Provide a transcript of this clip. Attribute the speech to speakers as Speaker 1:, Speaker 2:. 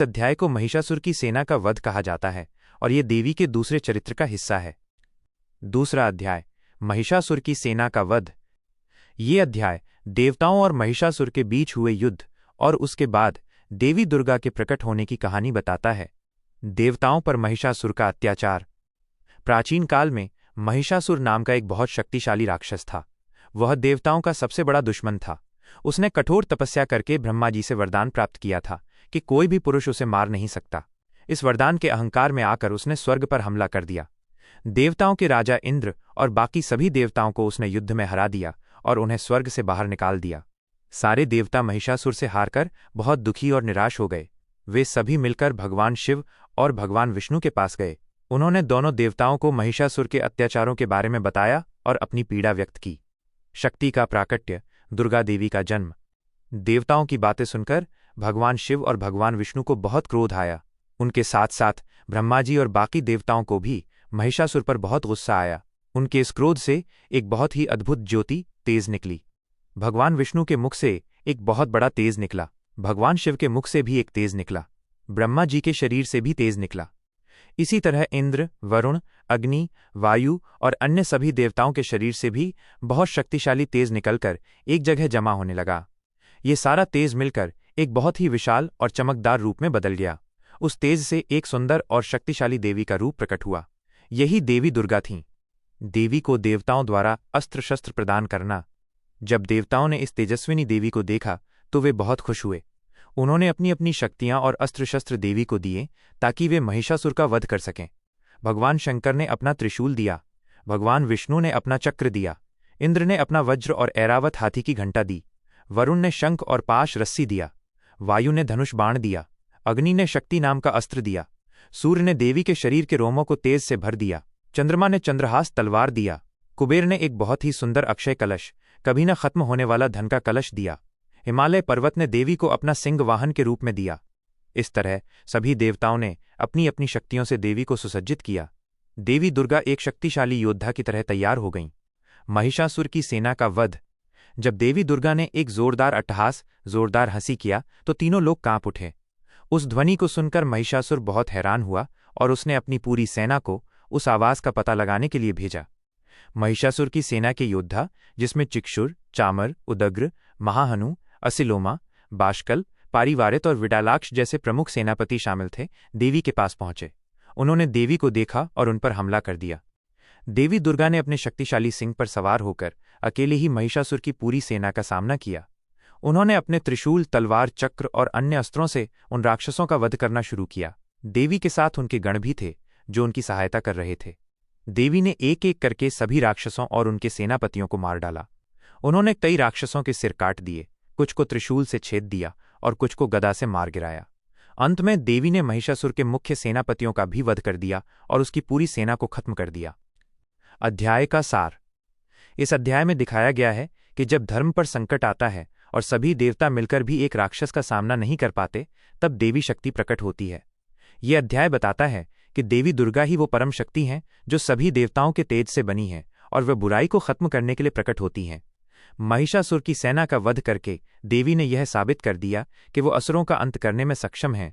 Speaker 1: अध्याय को महिषासुर की सेना का वध कहा जाता है और ये देवी के दूसरे चरित्र का हिस्सा है। दूसरा अध्याय, महिषासुर की सेना का वध। ये अध्याय देवताओं और महिषासुर के बीच हुए युद्ध और उसके बाद देवी दुर्गा के प्रकट होने की कहानी बताता है। देवताओं पर महिषासुर का अत्याचार। प्राचीन काल में महिषासुर नाम का एक बहुत शक्तिशाली राक्षस था। वह देवताओं का सबसे बड़ा दुश्मन था। उसने कठोर तपस्या करके ब्रह्मा जी से वरदान प्राप्त किया था कि कोई भी पुरुष उसे मार नहीं सकता। इस वरदान के अहंकार में आकर उसने स्वर्ग पर हमला कर दिया। देवताओं के राजा इंद्र और बाकी सभी देवताओं को उसने युद्ध में हरा दिया और उन्हें स्वर्ग से बाहर निकाल दिया। सारे देवता महिषासुर से हारकर बहुत दुखी और निराश हो गए। वे सभी मिलकर भगवान शिव और भगवान विष्णु के पास गए। उन्होंने दोनों देवताओं को महिषासुर के अत्याचारों के बारे में बताया और अपनी पीड़ा व्यक्त की। शक्ति का प्राकट्य, दुर्गा देवी का जन्म। देवताओं की बातें सुनकर भगवान शिव और भगवान विष्णु को बहुत क्रोध आया। उनके साथ साथ ब्रह्मा जी और बाकी देवताओं को भी महिषासुर पर बहुत गुस्सा आया। उनके इस क्रोध से एक बहुत ही अद्भुत ज्योति तेज निकली। भगवान विष्णु के मुख से एक बहुत बड़ा तेज निकला। भगवान शिव के मुख से भी एक तेज निकला। ब्रह्मा जी के शरीर से भी तेज निकला। इसी तरह इंद्र, वरुण, अग्नि, वायु और अन्य सभी देवताओं के शरीर से भी बहुत शक्तिशाली तेज निकलकर एक जगह जमा होने लगा। ये सारा तेज मिलकर एक बहुत ही विशाल और चमकदार रूप में बदल गया। उस तेज से एक सुंदर और शक्तिशाली देवी का रूप प्रकट हुआ। यही देवी दुर्गा थीं। देवी को देवताओं द्वारा अस्त्र शस्त्र प्रदान करना। जब देवताओं ने इस तेजस्विनी देवी को देखा तो वे बहुत खुश हुए। उन्होंने अपनी अपनी शक्तियां और अस्त्र शस्त्र देवी को दिए ताकि वे महिषासुर का वध कर सकें। भगवान शंकर ने अपना त्रिशूल दिया। भगवान विष्णु ने अपना चक्र दिया। इंद्र ने अपना वज्र और ऐरावत हाथी की घंटा दी। वरुण ने शंख और पाश रस्सी दिया। वायु ने धनुष बाण दिया। अग्नि ने शक्ति नाम का अस्त्र दिया। सूर्य ने देवी के शरीर के रोमों को तेज से भर दिया। चंद्रमा ने चंद्रहास तलवार दिया। कुबेर ने एक बहुत ही सुंदर अक्षय कलश, कभी न खत्म होने वाला धन का कलश दिया। हिमालय पर्वत ने देवी को अपना सिंह वाहन के रूप में दिया। इस तरह सभी देवताओं ने अपनी अपनी शक्तियों से देवी को सुसज्जित किया। देवी दुर्गा एक शक्तिशाली योद्धा की तरह तैयार हो गईं। महिषासुर की सेना का वध। जब देवी दुर्गा ने एक जोरदार अट्टहास, जोरदार हंसी किया तो तीनों लोग कांप उठे। उस ध्वनि को सुनकर महिषासुर बहुत हैरान हुआ और उसने अपनी पूरी सेना को उस आवाज का पता लगाने के लिए भेजा। महिषासुर की सेना के योद्धा, जिसमें चिक्षुर, चामर, उदग्र, महाहनु, असिलोमा, बाष्कल, पारिवारित और विडालाक्ष जैसे प्रमुख सेनापति शामिल थे, देवी के पास पहुंचे। उन्होंने देवी को देखा और उन पर हमला कर दिया। देवी दुर्गा ने अपने शक्तिशाली सिंह पर सवार होकर अकेले ही महिषासुर की पूरी सेना का सामना किया। उन्होंने अपने त्रिशूल, तलवार, चक्र और अन्य अस्त्रों से उन राक्षसों का वध करना शुरू किया। देवी के साथ उनके गण भी थे जो उनकी सहायता कर रहे थे। देवी ने एक एक करके सभी राक्षसों और उनके सेनापतियों को मार डाला। उन्होंने कई राक्षसों के सिर काट दिए, कुछ को त्रिशूल से छेद दिया और कुछ को गदा से मार गिराया। अंत में देवी ने महिषासुर के मुख्य सेनापतियों का भी वध कर दिया और उसकी पूरी सेना को खत्म कर दिया। अध्याय का सार। इस अध्याय में दिखाया गया है कि जब धर्म पर संकट आता है और सभी देवता मिलकर भी एक राक्षस का सामना नहीं कर पाते, तब देवी शक्ति प्रकट होती है। यह अध्याय बताता है कि देवी दुर्गा ही वो परम शक्ति हैं जो सभी देवताओं के तेज से बनी हैं और वह बुराई को खत्म करने के लिए प्रकट होती हैं। महिषासुर की सेना का वध करके देवी ने यह साबित कर दिया कि वो असुरों का अंत करने में सक्षम हैं